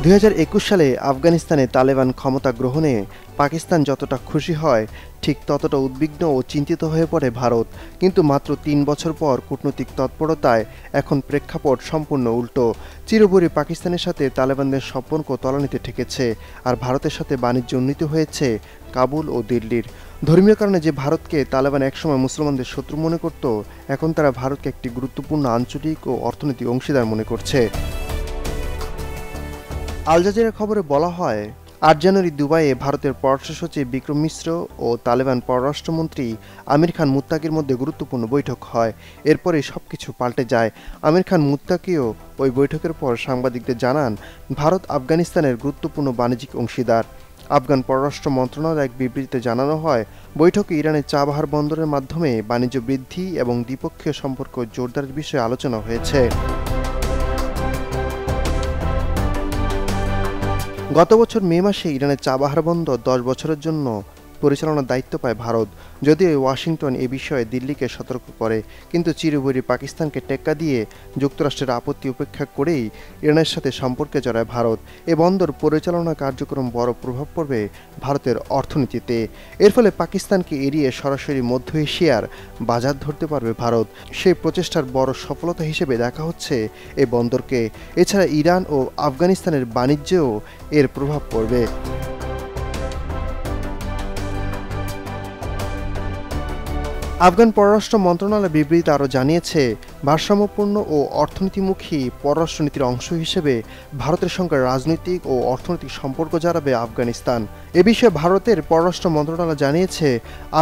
2021 সালে আফগানিস্তানে তালেবান ক্ষমতা গ্রহণে পাকিস্তান যতটা খুশি হয় ঠিক ততটা উদ্বিগ্ন ও চিন্তিত হয়ে পড়ে ভারত। কিন্তু মাত্র 3 বছর পর কূটনৈতিক তৎপরতায় এখন প্রেক্ষাপট সম্পূর্ণ উল্টো। চিরবুরি পাকিস্তানের সাথে তালেবানদের সম্পর্ক তলানিতে ঠেকেছে, আর ভারতের সাথে বাণিজ্য উন্নীত হয়েছে কাবুল ও দিল্লির। ধর্মীয় কারণে যে ভারতকে তালেবান একসময় মুসলমানদের শত্রু মনে করত, এখন তারা ভারতকে একটি গুরুত্বপূর্ণ আঞ্চলিক ও অর্থনৈতিক অংশীদার মনে করছে। আল জাজিরা খবরে বলা হয়, 8 জানুয়ারি দুবাইয়ে ভারতের পররাষ্ট্র সচিব বিক্রম মিশ্র ও তালেবান পররাষ্ট্রমন্ত্রী আমির খান মুত্তাকির মধ্যে গুরুত্বপূর্ণ বৈঠক হয়। এরপরেই সবকিছু পাল্টে যায়। আমির খান মুত্তাকিও ওই বৈঠকের পর সাংবাদিকদের জানান, ভারত আফগানিস্তানের গুরুত্বপূর্ণ বাণিজ্যিক অংশীদার। আফগান পররাষ্ট্র মন্ত্রণালয়ের এক বিবৃতিতে জানানো হয়, বৈঠকে ইরানের চাবাহার বন্দরের মাধ্যমে বাণিজ্য বৃদ্ধি এবং দ্বিপক্ষীয় সম্পর্ক জোরদারের বিষয়ে আলোচনা হয়েছে। গত বছর মে মাসে ইরানের চাবাহার বন্দর 10 বছরের জন্য পরিচালনার দায়িত্ব পায় ভারত। যদিও ওয়াশিংটন এ বিষয়ে দিল্লিকে সতর্ক করে, কিন্তু চিরবৈরী পাকিস্তানকে টেক্কা দিয়ে যুক্তরাষ্ট্রের আপত্তি উপেক্ষা করেই ইরানের সাথে সম্পর্কে জড়ায় ভারত। এ বন্দর পরিচালনা কার্যক্রম বড় প্রভাব পড়বে ভারতের অর্থনীতিতে। এর ফলে পাকিস্তানকে এড়িয়ে সরাসরি মধ্য এশিয়ার বাজার ধরতে পারবে ভারত। সেই প্রচেষ্টার বড় সফলতা হিসেবে দেখা হচ্ছে এই বন্দরকে। এছাড়া ইরান ও আফগানিস্তানের বাণিজ্যেও এর প্রভাব পড়বে। আফগান পররাষ্ট্র মন্ত্রণালয় বিবৃতিতে আরও জানিয়েছে, ভারসাম্যপূর্ণ ও অর্থনীতিমুখী পররাষ্ট্রনীতির অংশ হিসেবে ভারতের সঙ্গে রাজনৈতিক ও অর্থনৈতিক সম্পর্ক জানাবে আফগানিস্তান। এ বিষয়ে ভারতের পররাষ্ট্র মন্ত্রণালয় জানিয়েছে,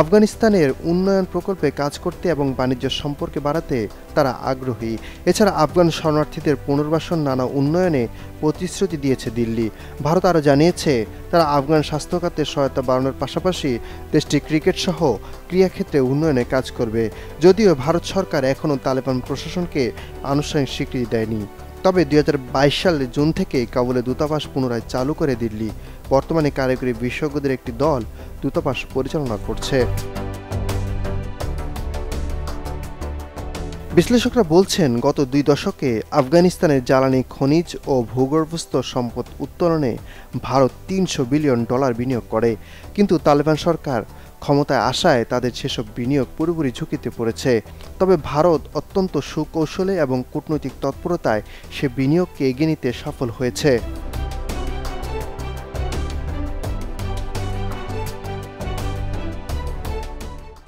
আফগানিস্তানের উন্নয়ন প্রকল্পে কাজ করতে এবং বাণিজ্য সম্পর্কে বাড়াতে তারা আগ্রহী। এছাড়া আফগান শরণার্থীদের পুনর্বাসন, নানা উন্নয়নে প্রতিশ্রুতি দিয়েছে দিল্লি। ভারত আরও জানিয়েছে, তারা আফগান স্বাস্থ্যখাতের সহায়তা বাড়ানোর পাশাপাশি দেশটির ক্রিকেট সহ ক্রীড়াক্ষেত্রে উন্নয়নে কাজ করবে। যদিও ভারত সরকার এখনও তালেবান প্রশাসনকে আনুষ্ঠানিক স্বীকৃতি দেয়নি। তবে 2022 সালের জুন থেকে কাবুলে দূতাবাস পুনরায় চালু করে দিল্লি। বর্তমানে কারিগরি বিশেষজ্ঞদের একটি দল দূতাবাস পরিচালনা করছে। বিশ্লেষকরা বলছেন, গত 2 দশকে আফগানিস্তানের জ্বালানি, খনিজ ও ভূগর্ভস্থ সম্পদ উত্তোলনে ভারত $300 বিলিয়ন বিনিয়োগ করে। কিন্তু তালেবান সরকার ক্ষমতায় আসায় তাদের সেসব বিনিয়োগ পুরোপুরি ঝুঁকিতে পড়েছে। তবে ভারত অত্যন্ত সুকৌশলে এবং কূটনৈতিক তৎপরতায় সে বিনিয়োগকে এগিয়ে নিতে সফল হয়েছে।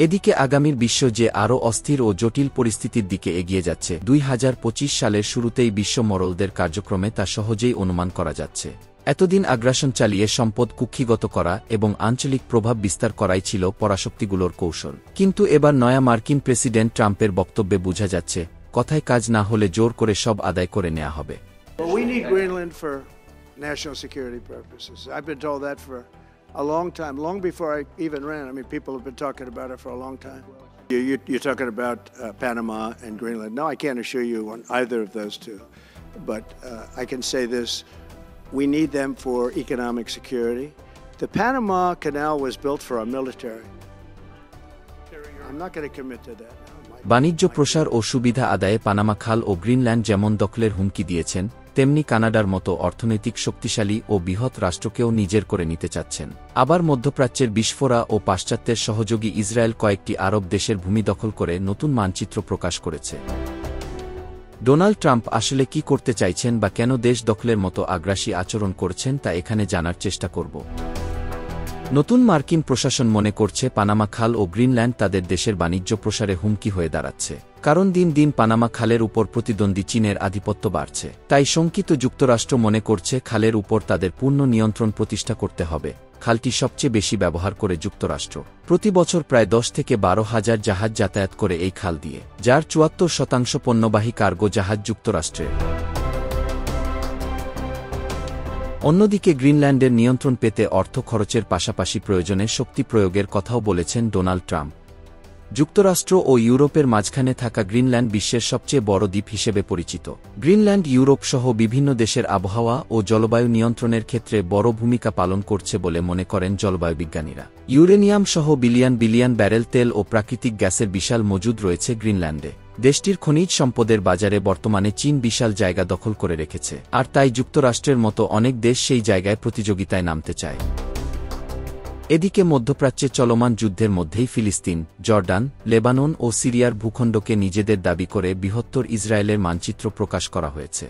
এদিকে আগামীর বিশ্ব যে আরও অস্থির ও জটিল পরিস্থিতির দিকে এগিয়ে যাচ্ছে, 2025 সালের শুরুতেই বিশ্ব মরলদের কার্যক্রমে তা সহজেই অনুমান করা যাচ্ছে। এতদিন আগ্রাসন চালিয়ে সম্পদ কুক্ষিগত করা এবং আঞ্চলিক প্রভাব বিস্তার করাই ছিল পরাশক্তিগুলোর কৌশল। কিন্তু এবার নয়া মার্কিন প্রেসিডেন্ট ট্রাম্পের বক্তব্যে বোঝা যাচ্ছে, কথায় কাজ না হলে জোর করে সব আদায় করে নেওয়া হবে। We need Greenland for national security purposes. I've been told that for a long time, long before I even ran. I mean, people have been talking about it for a long time. You're talking about Panama and Greenland. No, I can't assure you on either of those two. But I can say this, we need them for economic security. The Panama Canal was built for our military. I'm not going to commit to that. বাণিজ্য প্রসার ও সুবিধা আদায়ে Panama খাল ও Greenland যেমন দখলের হুমকি দিয়েছেন, তেমনি কানাডার মতো অর্থনৈতিক শক্তিশালী ও বৃহৎ রাষ্ট্রকেও নিজের করে নিতে চাচ্ছেন। আবার মধ্যপ্রাচ্যের বিস্ফোরা ও পাশ্চাত্যের সহযোগী ইসরায়েল কয়েকটি আরব দেশের ভূমি দখল করে নতুন মানচিত্র প্রকাশ করেছে। ডোনাল্ড ট্রাম্প আসলে কি করতে চাইছেন বা কেন দেশ দখলের মতো আগ্রাসী আচরণ করছেন তা এখানে জানার চেষ্টা করব। নতুন মার্কিন প্রশাসন মনে করছে, পানামা খাল ও গ্রিনল্যান্ড তাদের দেশের বাণিজ্য প্রসারে হুমকি হয়ে দাঁড়াচ্ছে। কারণ দিন দিন পানামা খালের উপর প্রতিদ্বন্দ্বী চীনের আধিপত্য বাড়ছে। তাই শঙ্কিত যুক্তরাষ্ট্র মনে করছে, খালের উপর তাদের পূর্ণ নিয়ন্ত্রণ প্রতিষ্ঠা করতে হবে। খালটি সবচেয়ে বেশি ব্যবহার করে যুক্তরাষ্ট্র। প্রতি বছর প্রায় 10 থেকে 12 হাজার জাহাজ যাতায়াত করে এই খাল দিয়ে, যার 74% পণ্যবাহী কার্গো জাহাজ যুক্তরাষ্ট্রের। অন্যদিকে গ্রিনল্যান্ডের নিয়ন্ত্রণ পেতে অর্থ খরচের পাশাপাশি প্রয়োজনে শক্তি প্রয়োগের কথাও বলেছেন ডোনাল্ড ট্রাম্প। যুক্তরাষ্ট্র ও ইউরোপের মাঝখানে থাকা গ্রিনল্যান্ড বিশ্বের সবচেয়ে বড় দ্বীপ হিসেবে পরিচিত। গ্রিনল্যান্ড ইউরোপ সহ বিভিন্ন দেশের আবহাওয়া ও জলবায়ু নিয়ন্ত্রণের ক্ষেত্রে বড় ভূমিকা পালন করছে বলে মনে করেন জলবায়ুবিজ্ঞানীরা। ইউরেনিয়াম সহ বিলিয়ন বিলিয়ন ব্যারেল তেল ও প্রাকৃতিক গ্যাসের বিশাল মজুদ রয়েছে গ্রিনল্যান্ডে। দেশটির খনিজ সম্পদের বাজারে বর্তমানে চীন বিশাল জায়গা দখল করে রেখেছে, আর তাই যুক্তরাষ্ট্রের মতো অনেক দেশ সেই জায়গায় প্রতিযোগিতায় নামতে চায়। এদিকে মধ্যপ্রাচ্যে চলমান যুদ্ধের মধ্যেই ফিলিস্তিন, জর্ডান, লেবানন ও সিরিয়ার ভূখণ্ডকে নিজেদের দাবি করে বৃহত্তর ইসরায়েলের মানচিত্র প্রকাশ করা হয়েছে।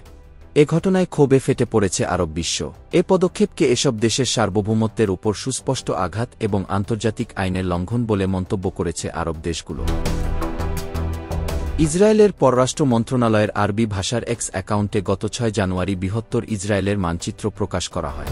এ ঘটনায় ক্ষোভে ফেটে পড়েছে আরব বিশ্ব। এ পদক্ষেপকে এসব দেশের সার্বভৌমত্বের উপর সুস্পষ্ট আঘাত এবং আন্তর্জাতিক আইনের লঙ্ঘন বলে মন্তব্য করেছে আরব দেশগুলো। ইসরায়েলের পররাষ্ট্র মন্ত্রণালয়ের আরবি ভাষার এক্স অ্যাকাউন্টে গত 6 জানুয়ারি বৃহত্তর ইসরায়েলের মানচিত্র প্রকাশ করা হয়।